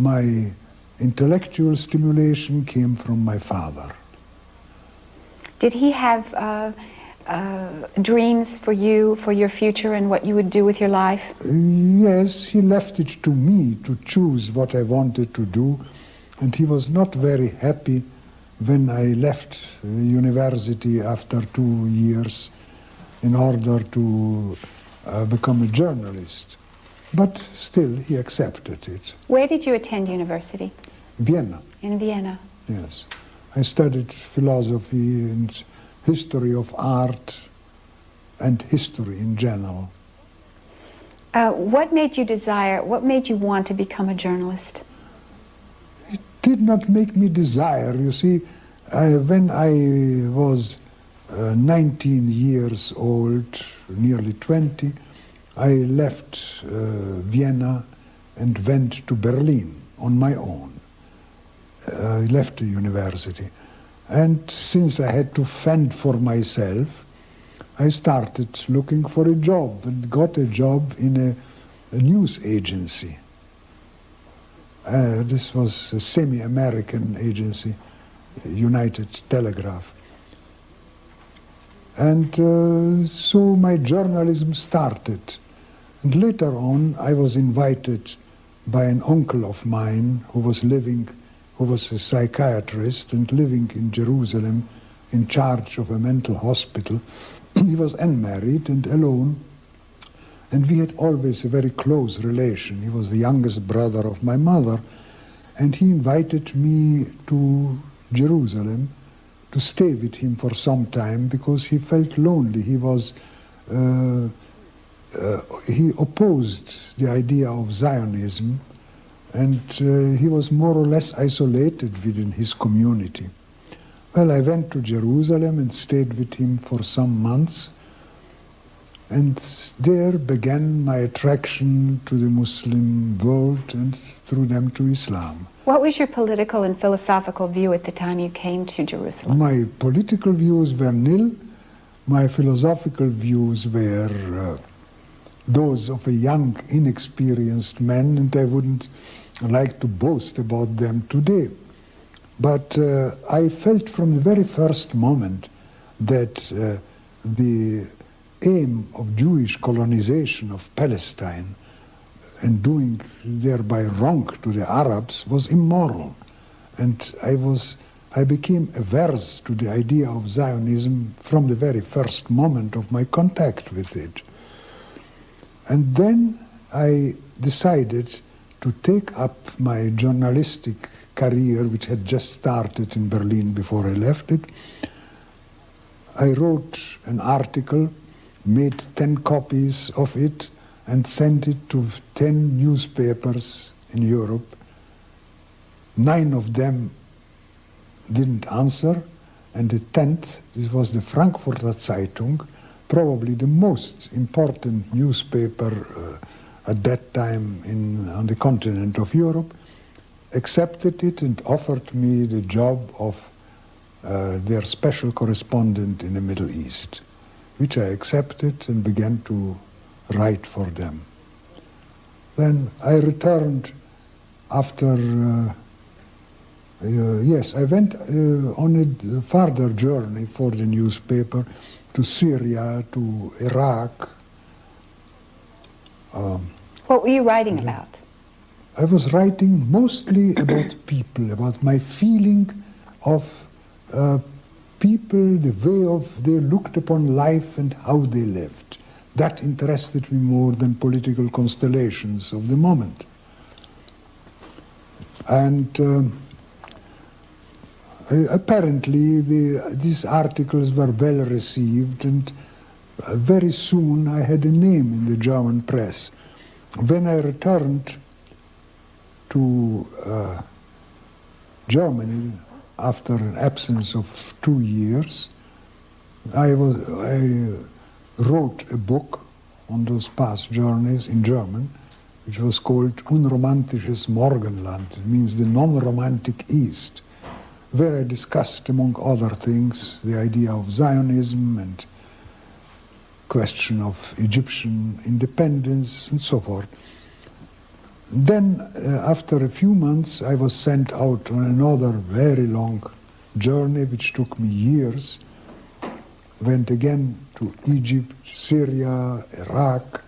My intellectual stimulation came from my father. Did he have dreams for you, for your future and what you would do with your life? Yes, he left it to me to choose what I wanted to do, and he was not very happy when I left university after 2 years in order to become a journalist. But still, he accepted it. Where did you attend university? Vienna. In Vienna. Yes. I studied philosophy and history of art and history in general. What made you want to become a journalist? It did not make me desire. You see, when I was 19 years old, nearly 20, I left Vienna and went to Berlin on my own. I left the university. And since I had to fend for myself, I started looking for a job and got a job in a news agency. This was a semi-American agency, United Telegraph. And so my journalism started. And later on, I was invited by an uncle of mine who was a psychiatrist and living in Jerusalem in charge of a mental hospital. He was unmarried and alone, and we had always a very close relation. He was the youngest brother of my mother, and he invited me to Jerusalem to stay with him for some time because he felt lonely. He opposed the idea of Zionism, and he was more or less isolated within his community. Well, I went to Jerusalem and stayed with him for some months, and there began my attraction to the Muslim world and through them to Islam. What was your political and philosophical view at the time you came to Jerusalem? My political views were nil. My philosophical views were those of a young, inexperienced man, and I wouldn't like to boast about them today. But I felt from the very first moment that the aim of Jewish colonization of Palestine and doing thereby wrong to the Arabs was immoral. And I became averse to the idea of Zionism from the very first moment of my contact with it. And then I decided to take up my journalistic career, which had just started in Berlin before I left it. I wrote an article, made 10 copies of it, and sent it to 10 newspapers in Europe. 9 of them didn't answer, and the 10th, this was the Frankfurter Zeitung, probably the most important newspaper at that time on the continent of Europe, accepted it and offered me the job of their special correspondent in the Middle East, which I accepted and began to write for them. Then I returned after, I went on a further journey for the newspaper to Syria, to Iraq. What were you writing about? I was writing mostly about people, about my feeling of people, the way they looked upon life and how they lived. That interested me more than political constellations of the moment. And apparently these articles were well received, and very soon I had a name in the German press. When I returned to Germany after an absence of 2 years, I wrote a book on those past journeys in German, which was called Unromantisches Morgenland. It means the non-romantic East, where I discussed, among other things, the idea of Zionism and question of Egyptian independence and so forth. Then, after a few months, I was sent out on another very long journey, which took me years. Went again to Egypt, Syria, Iraq,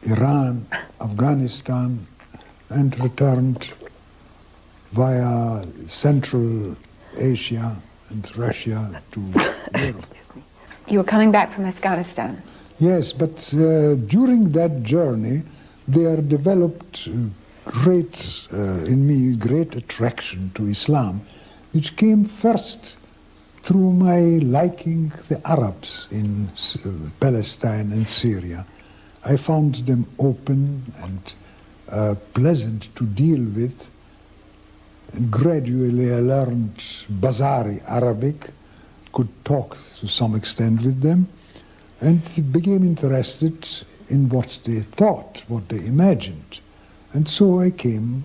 Iran, Afghanistan, and returned via Central Asia and Russia to Europe. You were coming back from Afghanistan. Yes, but during that journey, there developed in me great attraction to Islam, which came first through my liking the Arabs in Palestine and Syria. I found them open and pleasant to deal with. And gradually I learned Bazari Arabic, could talk to some extent with them, and became interested in what they thought, what they imagined. And so I came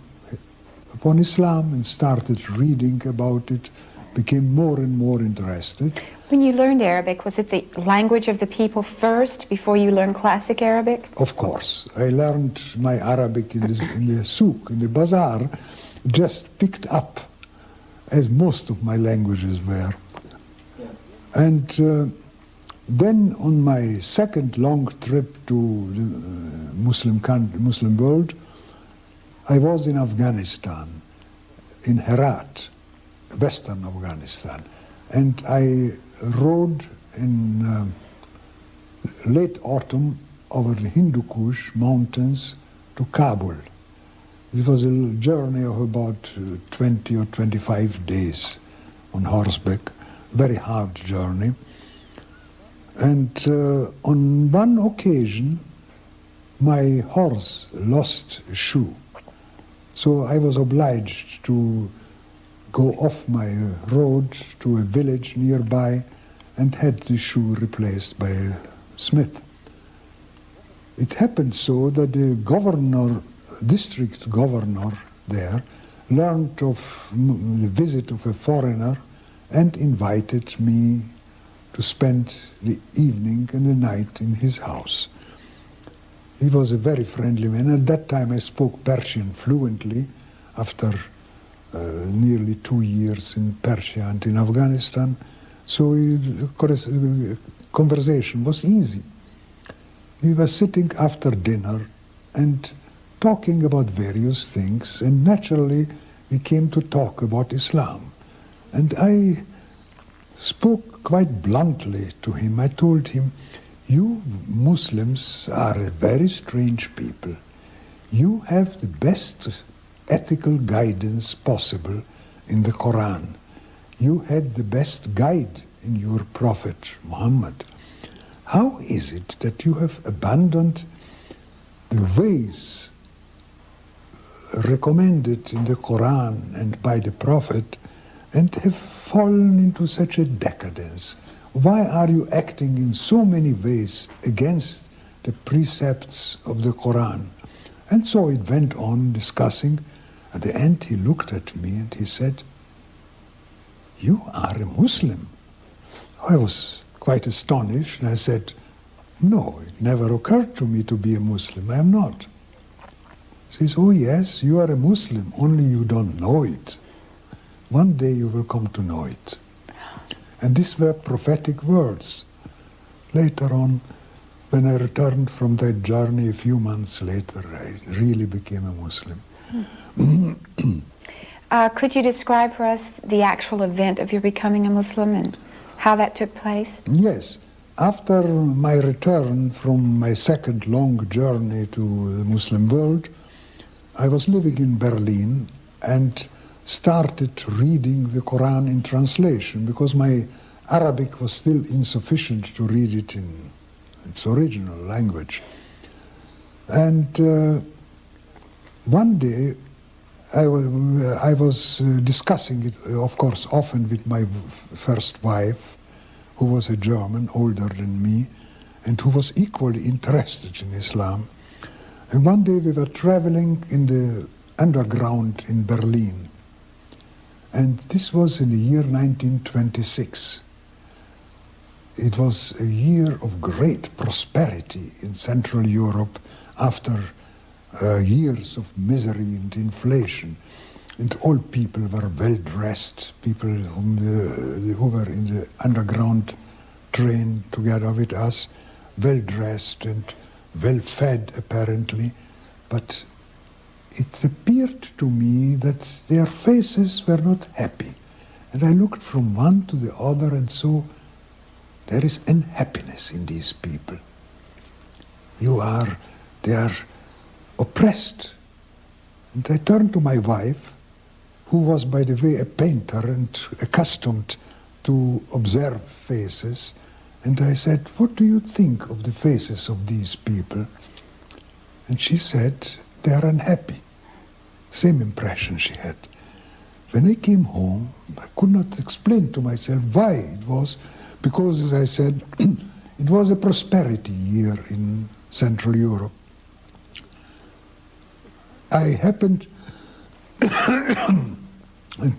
upon Islam and started reading about it, became more and more interested. When you learned Arabic, was it the language of the people first before you learned classic Arabic? Of course. I learned my Arabic in the souk, in the bazaar, just picked up, as most of my languages were. And then on my second long trip to the Muslim world, I was in Afghanistan, in Herat, western Afghanistan. And I rode in late autumn over the Hindu Kush mountains to Kabul. It was a journey of about 20 or 25 days on horseback, very hard journey. And on one occasion, my horse lost a shoe. So I was obliged to go off my road to a village nearby and had the shoe replaced by a smith. It happened so that the district governor there learned of the visit of a foreigner and invited me to spend the evening and the night in his house. He was a very friendly man. At that time I spoke Persian fluently after nearly 2 years in Persia and in Afghanistan. So the conversation was easy. We were sitting after dinner and talking about various things, and naturally we came to talk about Islam. And I spoke quite bluntly to him. I told him, "You Muslims are a very strange people. You have the best ethical guidance possible in the Quran. You had the best guide in your Prophet Muhammad. How is it that you have abandoned the ways recommended in the Quran and by the Prophet and have fallen into such a decadence? Why are you acting in so many ways against the precepts of the Quran?" And so it went on discussing. At the end he looked at me and he said, "You are a Muslim." I was quite astonished and I said, "No, it never occurred to me to be a Muslim. I am not." He says, "Oh yes, you are a Muslim, only you don't know it. One day you will come to know it." And these were prophetic words. Later on, when I returned from that journey a few months later, I really became a Muslim. Could you describe for us the actual event of your becoming a Muslim and how that took place? Yes. After my return from my second long journey to the Muslim world, I was living in Berlin and started reading the Quran in translation because my Arabic was still insufficient to read it in its original language. And one day I was discussing it, of course, often with my first wife, who was a German, older than me, and who was equally interested in Islam. And one day we were traveling in the underground in Berlin. And this was in the year 1926. It was a year of great prosperity in Central Europe after years of misery and inflation, and all people were well dressed, people who were in the underground train together with us, well dressed and well fed apparently, but it appeared to me that their faces were not happy. And I looked from one to the other and saw there is unhappiness in these people. They are oppressed. And I turned to my wife, who was, by the way, a painter and accustomed to observe faces, and I said, "What do you think of the faces of these people?" And she said, "They are unhappy." Same impression she had. When I came home, I could not explain to myself why it was, because, as I said, it was a prosperity year in Central Europe. I happened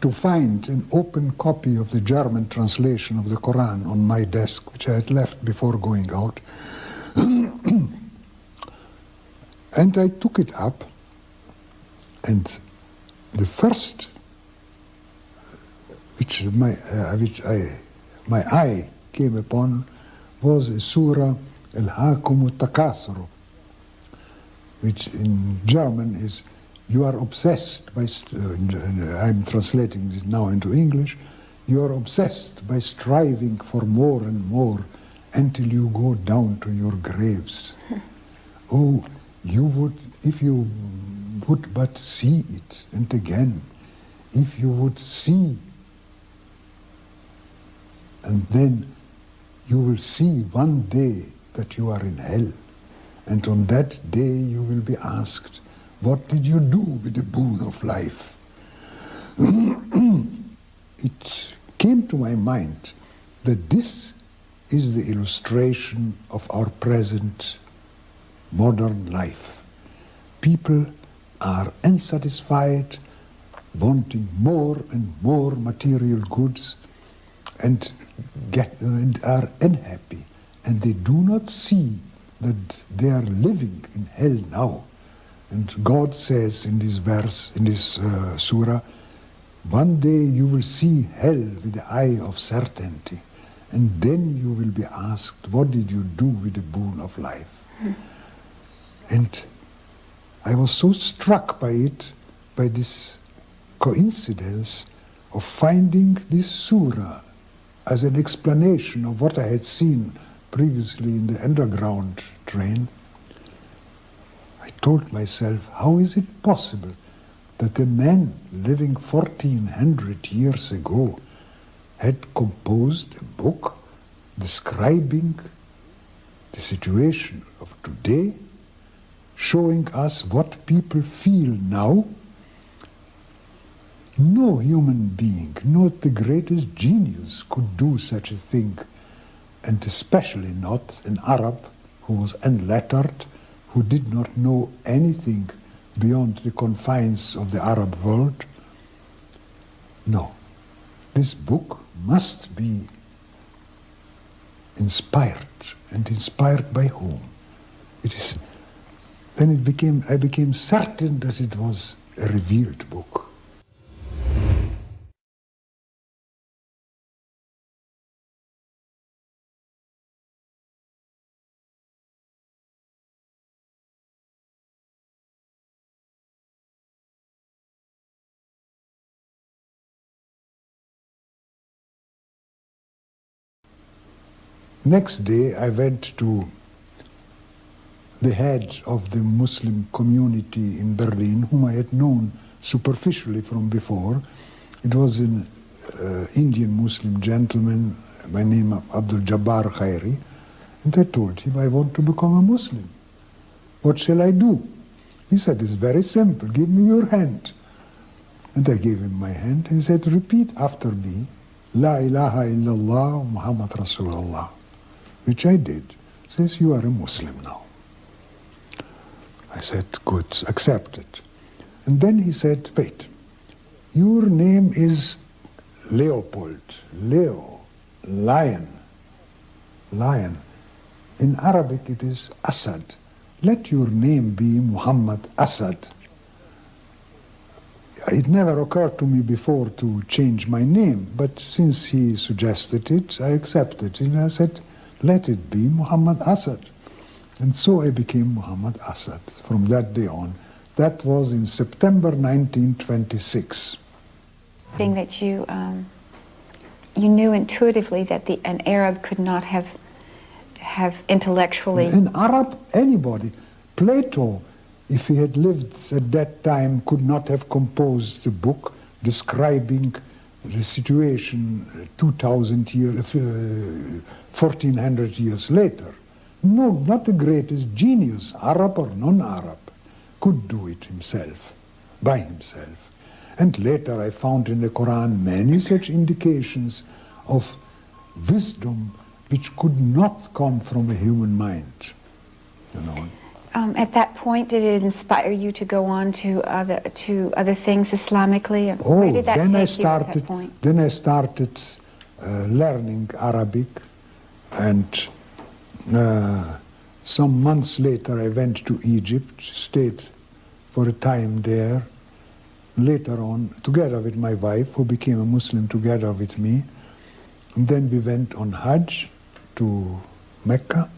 to find an open copy of the German translation of the Quran on my desk, which I had left before going out. And I took it up, and the first which my eye came upon was a surah, Al-Hakum Takathuru, which in German is, "You are obsessed by," I'm translating it now into English, "You are obsessed by striving for more and more until you go down to your graves." Oh, you would, if you would but see it, and again, if you would see, and then you will see one day that you are in hell, and on that day you will be asked, "What did you do with the boon of life?" It came to my mind that this is the illustration of our present modern life. People are unsatisfied, wanting more and more material goods, and are unhappy, and they do not see that they are living in hell now. And God says in this verse, in this surah, one day you will see hell with the eye of certainty, and then you will be asked, what did you do with the boon of life? And I was so struck by it, by this coincidence of finding this surah as an explanation of what I had seen previously in the underground train. I told myself, how is it possible that a man living 1400 years ago had composed a book describing the situation of today, showing us what people feel now? No human being, not the greatest genius, could do such a thing, and especially not an Arab who was unlettered, who did not know anything beyond the confines of the Arab world. No, this book must be inspired, and inspired by whom? Then I became certain that it was a revealed book. Next day, I went to the head of the Muslim community in Berlin, whom I had known superficially from before. It was an Indian Muslim gentleman by name of Abdul Jabbar Khairi, and I told him, I want to become a Muslim. What shall I do? He said, it's very simple, give me your hand. And I gave him my hand, and he said, repeat after me, La ilaha illallah Muhammad Rasulullah, which I did. He says, you are a Muslim now. I said, good, accepted. And then he said, wait, your name is Leopold, Leo, lion, lion. In Arabic it is Asad. let your name be Muhammad Asad. It never occurred to me before to change my name, but since he suggested it, I accepted it, and I said, let it be Muhammad Asad. And so I became Muhammad Asad from that day on. That was in September 1926. Thing that you knew intuitively that an Arab could not have intellectually... An Arab, anybody. Plato, if he had lived at that time, could not have composed a book describing the situation 2,000 years, 1,400 years later. No, not the greatest genius, Arab or non-Arab, could do it himself, by himself. And later I found in the Quran many such indications of wisdom which could not come from a human mind, you know. At that point, did it inspire you to go on to other things Islamically? Oh, where did that then take I you at that point? Then I started learning Arabic, and some months later I went to Egypt, stayed for a time there. Later on, together with my wife, who became a Muslim together with me, and then we went on Hajj to Mecca.